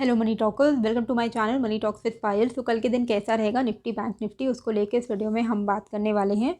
Hello money talkers, welcome to my channel money talks with Payal. तो कल के दिन कैसा रहेगा निफ्टी बैंक निफ्टी, उसको लेके इस वीडियो में हम बात करने वाले हैं।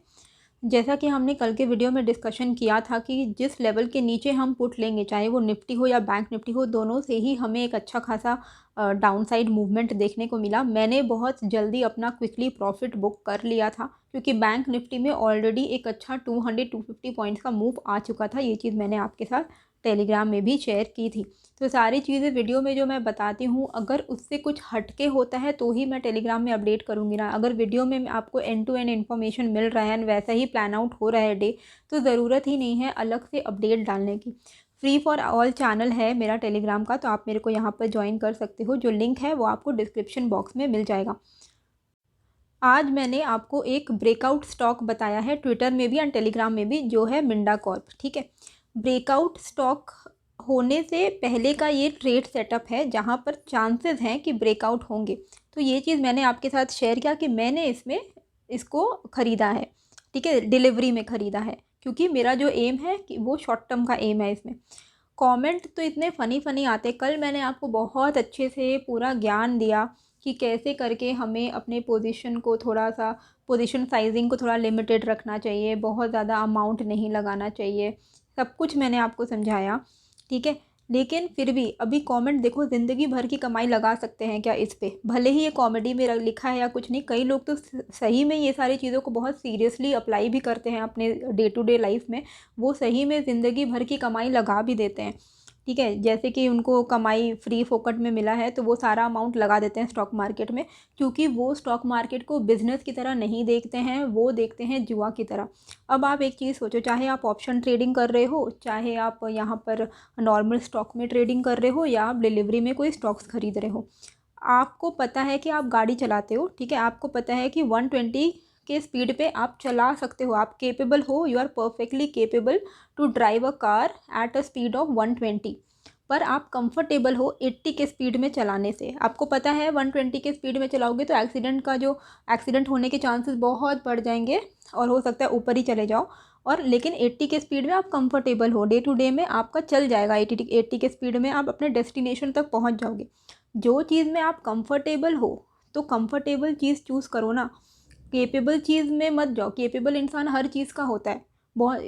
जैसा कि हमने कल के वीडियो में डिस्कशन किया था कि जिस लेवल के नीचे हम पुट लेंगे, चाहे वो निफ्टी हो या बैंक निफ्टी हो, दोनों से ही हमें एक अच्छा खासा डाउनसाइड मूवमेंट देखने को मिला। मैंने बहुत जल्दी अपना क्विकली प्रॉफिट बुक कर लिया था क्योंकि बैंक निफ्टी में ऑलरेडी एक अच्छा 250 पॉइंट्स का मूव आ चुका था। ये चीज़ मैंने आपके साथ टेलीग्राम में भी शेयर की थी। तो सारी चीज़ें वीडियो में जो मैं बताती हूँ, अगर उससे कुछ हटके होता है तो ही मैं टेलीग्राम में अपडेट करूँगी ना। अगर वीडियो में आपको एंड टू एंड इन्फॉर्मेशन मिल रहा है एंड वैसा ही प्लान आउट हो रहा है डे, तो ज़रूरत ही नहीं है अलग से अपडेट डालने की। फ्री फॉर ऑल चैनल है मेरा टेलीग्राम का, तो आप मेरे को यहाँ पर ज्वाइन कर सकते हो। जो लिंक है वो आपको डिस्क्रिप्शन बॉक्स में मिल जाएगा। आज मैंने आपको एक ब्रेकआउट स्टॉक बताया है ट्विटर में भी एंड टेलीग्राम में भी, जो है मिंडा कॉर्प। ठीक है, ब्रेकआउट स्टॉक होने से पहले का ये ट्रेड सेटअप है जहाँ पर चांसेस हैं कि ब्रेकआउट होंगे। तो ये चीज़ मैंने आपके साथ शेयर किया कि मैंने इसको ख़रीदा है। ठीक है, डिलीवरी में ख़रीदा है क्योंकि मेरा जो एम है कि वो शॉर्ट टर्म का एम है इसमें। कमेंट तो इतने फ़नी आते। कल मैंने आपको बहुत अच्छे से पूरा ज्ञान दिया कि कैसे करके हमें अपने पोजीशन साइजिंग को थोड़ा लिमिटेड रखना चाहिए, बहुत ज़्यादा अमाउंट नहीं लगाना चाहिए। सब कुछ मैंने आपको समझाया। ठीक है, लेकिन फिर भी अभी कमेंट देखो, ज़िंदगी भर की कमाई लगा सकते हैं क्या इस पे? भले ही ये कॉमेडी में लिखा है या कुछ नहीं, कई लोग तो सही में ये सारी चीज़ों को बहुत सीरियसली अप्लाई भी करते हैं अपने डे टू डे लाइफ में। वो सही में ज़िंदगी भर की कमाई लगा भी देते हैं। ठीक है, जैसे कि उनको कमाई फ्री फोकट में मिला है तो वो सारा अमाउंट लगा देते हैं स्टॉक मार्केट में, क्योंकि वो स्टॉक मार्केट को बिज़नेस की तरह नहीं देखते हैं, वो देखते हैं जुआ की तरह। अब आप एक चीज़ सोचो, चाहे आप ऑप्शन ट्रेडिंग कर रहे हो, चाहे आप यहाँ पर नॉर्मल स्टॉक में ट्रेडिंग कर रहे हो, या आप डिलीवरी में कोई स्टॉक्स खरीद रहे हो, आपको पता है कि आप गाड़ी चलाते हो। ठीक है, आपको पता है कि 120 के स्पीड पे आप चला सकते हो, आप केपेबल हो, you are perfectly capable to drive a car at a speed of 120। पर आप कंफर्टेबल हो 80 के स्पीड में चलाने से। आपको पता है 120 के स्पीड में चलाओगे तो एक्सीडेंट होने के चांसेस बहुत बढ़ जाएंगे और हो सकता है ऊपर ही चले जाओ। और लेकिन 80 के स्पीड में आप कंफर्टेबल हो, डे टू डे में आपका चल जाएगा। 80 के स्पीड में आप अपने डेस्टिनेशन तक पहुंच जाओगे। जो चीज़ में आप कंफर्टेबल हो तो कंफर्टेबल चीज़ चूज़ करो ना, केपेबल चीज़ में मत जाओ। केपेबल इंसान हर चीज़ का होता है, बहुत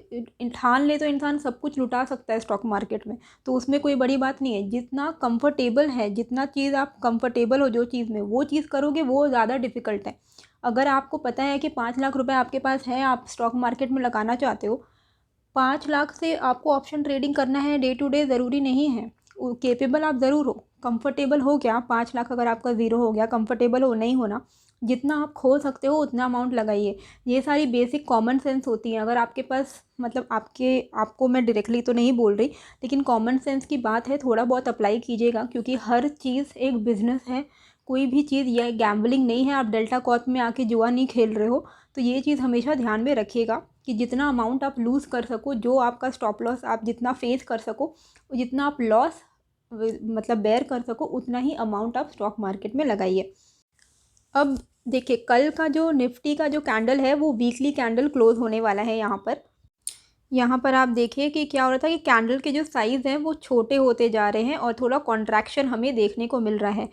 ठान ले तो इंसान सब कुछ लुटा सकता है स्टॉक मार्केट में, तो उसमें कोई बड़ी बात नहीं है। जितना कंफर्टेबल है, जितना चीज़ आप कंफर्टेबल हो जो चीज़ में, वो चीज़ करोगे, वो ज़्यादा डिफ़िकल्ट है। अगर आपको पता है कि 5 लाख रुपए आपके पास है, आप स्टॉक मार्केट में लगाना चाहते हो, 5 लाख से आपको ऑप्शन ट्रेडिंग करना है डे टू डे, ज़रूरी नहीं है। केपेबल आप ज़रूर हो, कंफर्टेबल हो क्या? 5 लाख अगर आपका ज़ीरो हो गया, कंफर्टेबल हो नहीं होना, जितना आप खो सकते हो उतना अमाउंट लगाइए। ये सारी बेसिक कॉमन सेंस होती हैं। अगर आपके पास मतलब आपको मैं डायरेक्टली तो नहीं बोल रही, लेकिन कॉमन सेंस की बात है, थोड़ा बहुत अप्लाई कीजिएगा, क्योंकि हर चीज़ एक बिज़नेस है। कोई भी चीज़ यह गैम्बलिंग नहीं है। आप डेल्टा कॉर्प में आके जुआ नहीं खेल रहे हो। तो ये चीज़ हमेशा ध्यान में रखिएगा कि जितना अमाउंट आप लूज़ कर सको, जो आपका स्टॉप लॉस आप जितना फेस कर सको, जितना आप लॉस मतलब बेयर कर सको, उतना ही अमाउंट आप स्टॉक मार्केट में लगाइए। अब देखिए, कल का जो निफ्टी का जो कैंडल है वो वीकली कैंडल क्लोज होने वाला है। यहाँ पर आप देखिए कि क्या हो रहा था कि कैंडल के जो साइज़ हैं वो छोटे होते जा रहे हैं और थोड़ा कॉन्ट्रैक्शन हमें देखने को मिल रहा है।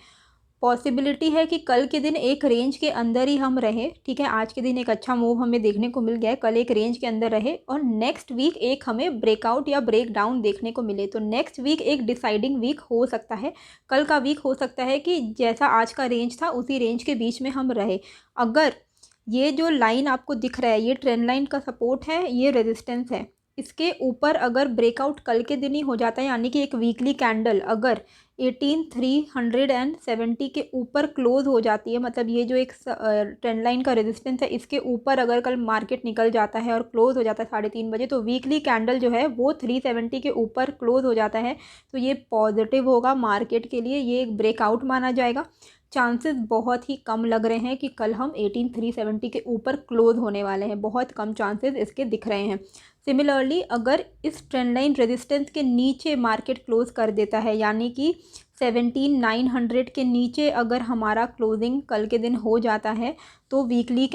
पॉसिबिलिटी है कि कल के दिन एक रेंज के अंदर ही हम रहे। ठीक है, आज के दिन एक अच्छा मूव हमें देखने को मिल गया है, कल एक रेंज के अंदर रहे और नेक्स्ट वीक एक हमें ब्रेकआउट या ब्रेक डाउन देखने को मिले। तो नेक्स्ट वीक एक डिसाइडिंग वीक हो सकता है। कल का वीक हो सकता है कि जैसा आज का रेंज था उसी रेंज के बीच में हम रहे। अगर ये जो लाइन आपको दिख रहा है, ये ट्रेंड लाइन का सपोर्ट है, ये रेजिस्टेंस है, इसके ऊपर अगर ब्रेकआउट कल के दिन ही हो जाता है, यानी कि एक वीकली कैंडल अगर 18,370 के ऊपर क्लोज हो जाती है, मतलब ये जो एक ट्रेंड लाइन का रेजिस्टेंस है, इसके ऊपर अगर कल मार्केट निकल जाता है और क्लोज हो जाता है 3:30 बजे, तो वीकली कैंडल जो है वो 370 के ऊपर क्लोज हो जाता है, तो ये पॉजिटिव होगा मार्केट के लिए, ये एक ब्रेकआउट माना जाएगा। चांसेस बहुत ही कम लग रहे हैं कि कल हम 18,370 के ऊपर क्लोज होने वाले हैं, बहुत कम चांसेस इसके दिख रहे हैं। सिमिलरली अगर इस ट्रेंड लाइन रेजिस्टेंस के नीचे मार्केट क्लोज कर देता है, यानी कि 17,900 के नीचे अगर हमारा क्लोजिंग कल के दिन हो जाता है तो वीकली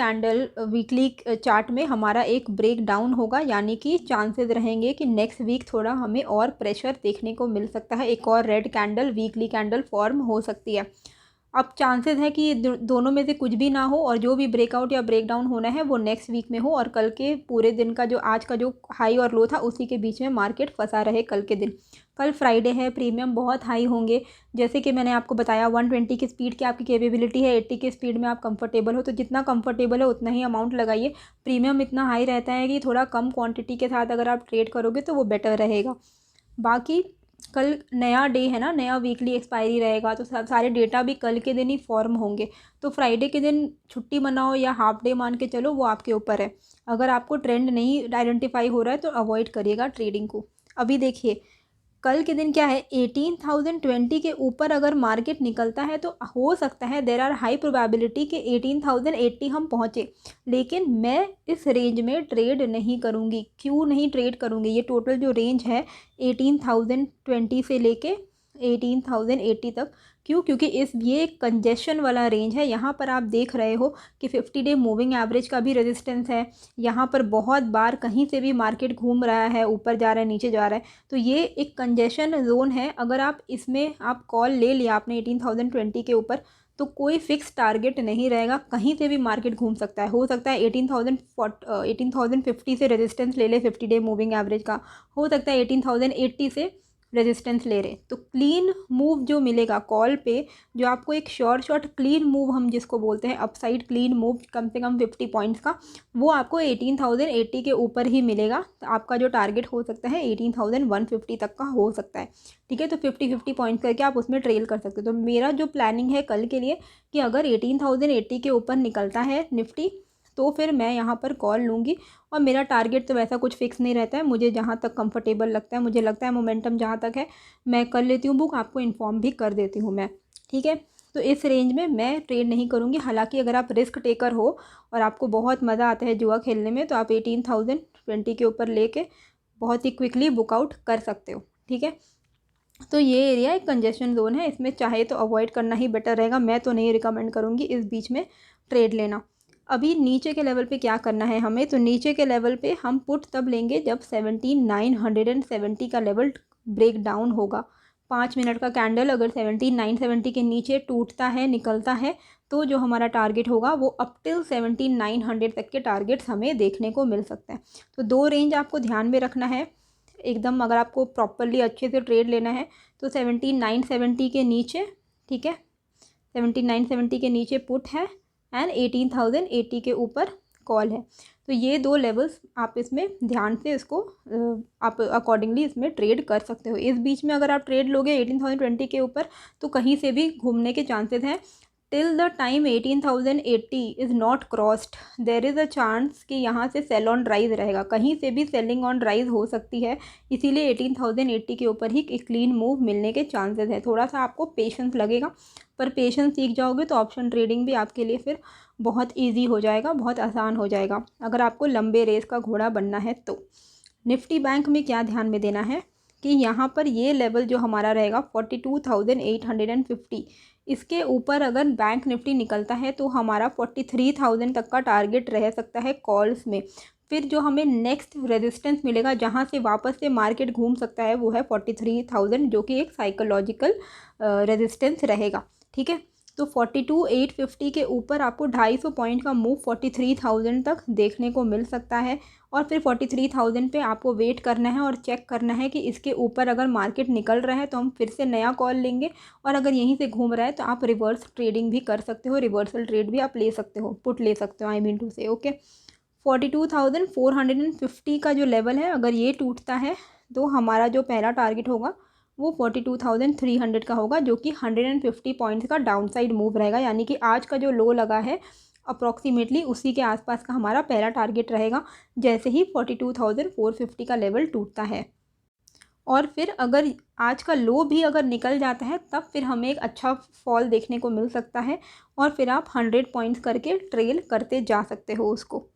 चार्ट में हमारा एक ब्रेक डाउन होगा, यानी कि चांसेस रहेंगे कि नेक्स्ट वीक थोड़ा हमें और प्रेशर देखने को मिल सकता है, एक और red candle weekly candle form हो सकती है। अब चांसेस है कि दोनों में से कुछ भी ना हो और जो भी ब्रेकआउट या ब्रेकडाउन होना है वो नेक्स्ट वीक में हो और कल के पूरे दिन का जो आज का जो हाई और लो था उसी के बीच में मार्केट फंसा रहे कल के दिन। कल फ्राइडे है, प्रीमियम बहुत हाई होंगे, जैसे कि मैंने आपको बताया 120 की स्पीड की आपकी कैपेबिलिटी है, 80 की स्पीड में आप कंफर्टेबल हो, तो जितना कंफर्टेबल है उतना ही अमाउंट लगाइए। प्रीमियम इतना हाई रहता है कि थोड़ा कम क्वांटिटी के साथ अगर आप ट्रेड करोगे तो वो बेटर रहेगा। बाकी कल नया डे है ना, नया वीकली एक्सपायरी रहेगा, तो सारे डेटा भी कल के दिन ही फॉर्म होंगे। तो फ्राइडे के दिन छुट्टी मनाओ या हाफ डे मान के चलो, वो आपके ऊपर है। अगर आपको ट्रेंड नहीं आइडेंटिफाई हो रहा है तो अवॉइड करिएगा ट्रेडिंग को। अभी देखिए कल के दिन क्या है, 18,020 के ऊपर अगर मार्केट निकलता है तो हो सकता है देर आर हाई प्रोबेबिलिटी कि 18,080 हम पहुँचे, लेकिन मैं इस रेंज में ट्रेड नहीं करूँगी। क्यों नहीं ट्रेड करूँगी? ये टोटल जो रेंज है 18,020 से लेके 18,080 तक, क्यों? क्योंकि ये एक कंजेशन वाला रेंज है। यहाँ पर आप देख रहे हो कि 50 डे मूविंग एवरेज का भी रेजिस्टेंस है। यहाँ पर बहुत बार कहीं से भी मार्केट घूम रहा है, ऊपर जा रहा है, नीचे जा रहा है, तो ये एक कंजेशन जोन है। अगर आप इसमें आप कॉल ले लिया आपने 18,020 के ऊपर, तो कोई फिक्स टारगेट नहीं रहेगा, कहीं से भी मार्केट घूम सकता है। हो सकता है 18,050 से रेजिस्टेंस ले ले 50 डे मूविंग एवरेज का, हो सकता है 18,080 से रेजिस्टेंस ले रहे। तो क्लीन मूव जो मिलेगा कॉल पे, जो आपको एक शॉर्ट क्लीन मूव हम जिसको बोलते हैं अपसाइड क्लीन मूव, कम से कम 50 पॉइंट्स का, वो आपको 18,080 के ऊपर ही मिलेगा। तो आपका जो टारगेट हो सकता है 18,150 तक का हो सकता है। ठीक है, तो 50 पॉइंट्स करके आप उसमें ट्रेल कर सकते हो। तो मेरा जो प्लानिंग है कल के लिए कि अगर 18,080 के ऊपर निकलता है निफ्टी तो फिर मैं यहाँ पर कॉल लूँगी। और मेरा टारगेट तो वैसा कुछ फिक्स नहीं रहता है, मुझे जहाँ तक कंफर्टेबल लगता है, मुझे लगता है मोमेंटम जहाँ तक है मैं कर लेती हूँ बुक, आपको इन्फॉर्म भी कर देती हूँ मैं। ठीक है, तो इस रेंज में मैं ट्रेड नहीं करूँगी। हालांकि अगर आप रिस्क टेकर हो और आपको बहुत मज़ा आता है जुआ खेलने में, तो आप 18,020 के ऊपर लेके बहुत ही क्विकली बुकआउट कर सकते हो। ठीक है, तो ये एरिया एक कंजेशन जोन है, इसमें चाहे तो अवॉइड करना ही बेटर रहेगा। मैं तो नहीं रिकमेंड करूँगी इस बीच में ट्रेड लेना। अभी नीचे के लेवल पे क्या करना है हमें, तो नीचे के लेवल पे हम पुट तब लेंगे जब 17,970 का लेवल ब्रेक डाउन होगा। 5 मिनट का कैंडल अगर 17,970 के नीचे टूटता है, निकलता है, तो जो हमारा टारगेट होगा वो अप टिल 17,900 तक के टारगेट्स हमें देखने को मिल सकते हैं। तो दो रेंज आपको ध्यान में रखना है एकदम, अगर आपको प्रॉपरली अच्छे से ट्रेड लेना है तो 17,970 के नीचे, ठीक है, 17,970 के नीचे पुट है एंड 18,080 के ऊपर कॉल है। तो ये दो लेवल्स आप इसमें ध्यान से इसको आप अकॉर्डिंगली इसमें ट्रेड कर सकते हो। इस बीच में अगर आप ट्रेड लोगे 18,020 के ऊपर तो कहीं से भी घूमने के चांसेस हैं। Till the time 18,080 is not crossed, there is a chance कि यहाँ से सेल ऑन राइज रहेगा, कहीं से भी सेलिंग ऑन राइज हो सकती है। इसीलिए 18,080 के ऊपर ही एक क्लीन मूव मिलने के चांसेस है। थोड़ा सा आपको पेशेंस लगेगा, पर पेशेंस सीख जाओगे तो ऑप्शन ट्रेडिंग भी आपके लिए फिर बहुत ईजी हो जाएगा, बहुत आसान हो जाएगा अगर आपको लंबे रेस का घोड़ा बनना है तो। निफ्टी बैंक में क्या ध्यान में देना है कि यहाँ पर ये लेवल जो हमारा रहेगा 42,850, इसके ऊपर अगर बैंक निफ्टी निकलता है तो हमारा 43,000 तक का टारगेट रह सकता है कॉल्स में। फिर जो हमें नेक्स्ट रेजिस्टेंस मिलेगा जहाँ से वापस से मार्केट घूम सकता है वो है 43,000, जो कि एक साइकोलॉजिकल रेजिस्टेंस रहेगा। ठीक है, तो 42,850 के ऊपर आपको 250 पॉइंट का मूव 43,000 तक देखने को मिल सकता है। और फिर 43,000 पे आपको वेट करना है और चेक करना है कि इसके ऊपर अगर मार्केट निकल रहा है तो हम फिर से नया कॉल लेंगे, और अगर यहीं से घूम रहा है तो आप रिवर्स ट्रेडिंग भी कर सकते हो, रिवर्सल ट्रेड भी आप ले सकते हो, पुट ले सकते हो, आई मीन टू से। ओके, 42,450 का जो लेवल है अगर ये टूटता है तो हमारा जो पहला टारगेट होगा वो 42,300 का होगा, जो कि 150 पॉइंट्स का डाउनसाइड मूव रहेगा। यानी कि आज का जो लो लगा है अप्रॉक्सीमेटली उसी के आसपास का हमारा पहला टारगेट रहेगा जैसे ही 42,450 का लेवल टूटता है। और फिर अगर आज का लो भी अगर निकल जाता है तब फिर हमें एक अच्छा फॉल देखने को मिल सकता है, और फिर आप 100 पॉइंट्स करके ट्रेल करते जा सकते हो उसको।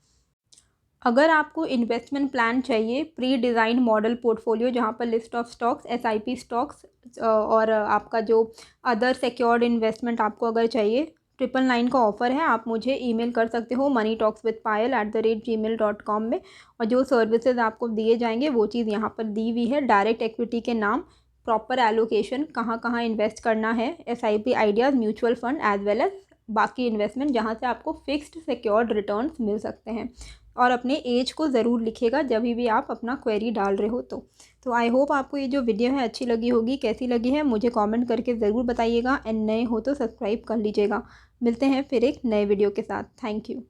अगर आपको इन्वेस्टमेंट प्लान चाहिए, प्री डिज़ाइन मॉडल पोर्टफोलियो जहाँ पर list of stocks, SIP stocks और आपका जो अदर सिक्योर्ड इन्वेस्टमेंट आपको अगर चाहिए, 999 का ऑफ़र है। आप मुझे ईमेल कर सकते हो moneytalkswithpayal@gmail.com में, और जो सर्विसेज आपको दिए जाएंगे वो चीज़ यहाँ पर दी हुई है। डायरेक्ट इक्विटी के नाम, प्रॉपर एलोकेशन, कहाँ कहाँ इन्वेस्ट करना है, SIP ideas, mutual fund, as well as बाकी इन्वेस्टमेंट जहाँ से आपको फिक्स्ड सिक्योर्ड रिटर्न्स मिल सकते हैं। और अपने एज को ज़रूर लिखिएगा जब भी आप अपना क्वेरी डाल रहे हो तो आई होप आपको ये जो वीडियो है अच्छी लगी होगी। कैसी लगी है मुझे कमेंट करके ज़रूर बताइएगा, एंड नए हो तो सब्सक्राइब कर लीजिएगा। मिलते हैं फिर एक नए वीडियो के साथ। Thank you.